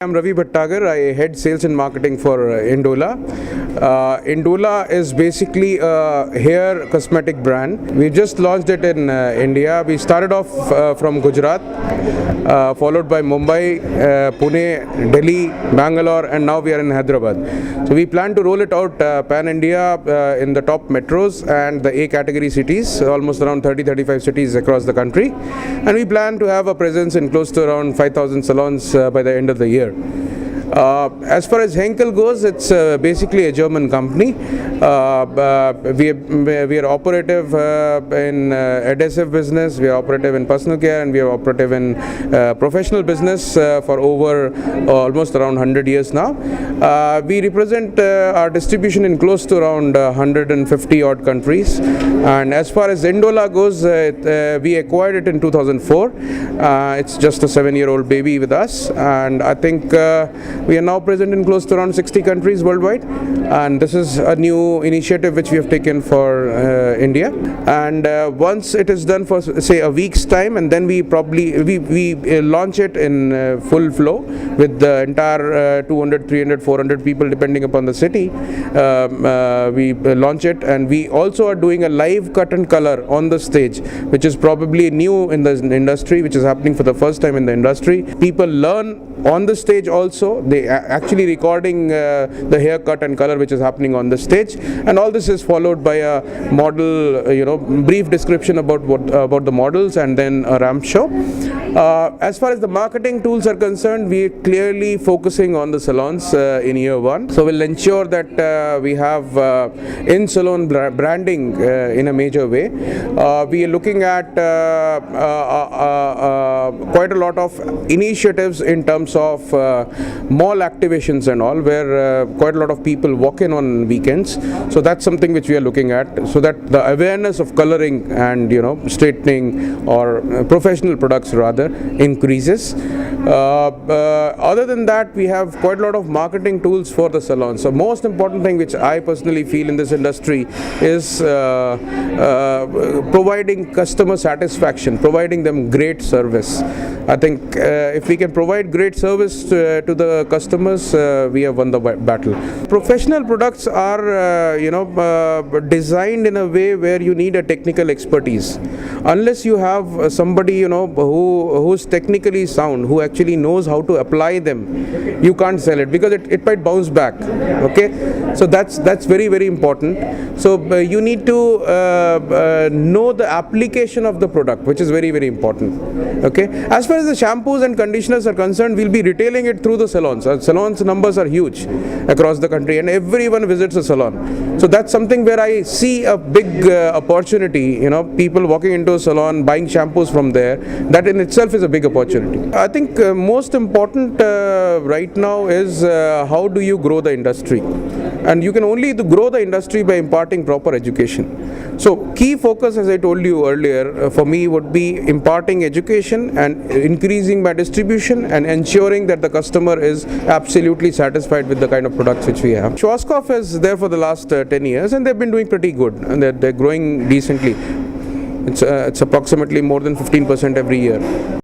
I'm Ravi Bhattagar. I head sales and marketing for Indola. Indola is basically a hair cosmetic brand. We just launched it in India. We started off from Gujarat, followed by Mumbai, Pune, Delhi, Bangalore, and now we are in Hyderabad. So we plan to roll it out pan-India in the top metros and the A category cities, almost around 30-35 cities across the country. And we plan to have a presence in close to around 5,000 salons by the end of the year. As far as Henkel goes, it's basically a German company. We are operative in adhesive business, we are operative in personal care, and we are operative in professional business for over almost around 100 years now. We represent our distribution in close to around 150 odd countries. And as far as Indola goes, we acquired it in 2004. It's just a 7-year-old baby with us, and I think we are now present in close to around 60 countries worldwide, and this is a new initiative which we have taken for India. And once it is done for say a week's time, and then we launch it in full flow with the entire 200, 300, 400 people depending upon the city. We launch it, and we also are doing a live cut and color on the stage, which is probably new in the industry, which is happening for the first time in the industry. People learn on the stage also. They actually recording the haircut and color which is happening on the stage, and all this is followed by a model, brief description about the models, and then a ramp show. As far as the marketing tools are concerned, we are clearly focusing on the salons in year one. So we'll ensure that we have in-salon branding in a major way. We are looking at quite a lot of initiatives in terms of mall activations and all, where quite a lot of people walk in on weekends. So that's something which we are looking at, so that the awareness of coloring and straightening or professional products rather increases. Other than that, we have quite a lot of marketing tools for the salon. So most important thing which I personally feel in this industry is providing customer satisfaction, providing them great service. I think if we can provide great service to the customers, we have won the battle. Professional products are designed in a way where you need a technical expertise. Unless you have somebody who's technically sound, who actually knows how to apply them, you can't sell it, because it might bounce back. Okay, so that's very, very important. So you need to know the application of the product, which is very, very important. Okay, as far as the shampoos and conditioners are concerned, we'll be retailing it through the salons. Our salons numbers are huge across the country, and everyone visits a salon. So that's something where I see a big opportunity. People walking into a salon, buying shampoos from there. That in itself is a big opportunity. I think most important right now is how do you grow the industry, and you can only grow the industry by imparting proper education. So key focus, as I told you earlier, for me would be imparting education and increasing my distribution and ensuring that the customer is absolutely satisfied with the kind of products which we have. Schwarzkopf is there for the last 10 years, and they've been doing pretty good, and they're growing decently. It's approximately more than 15% every year.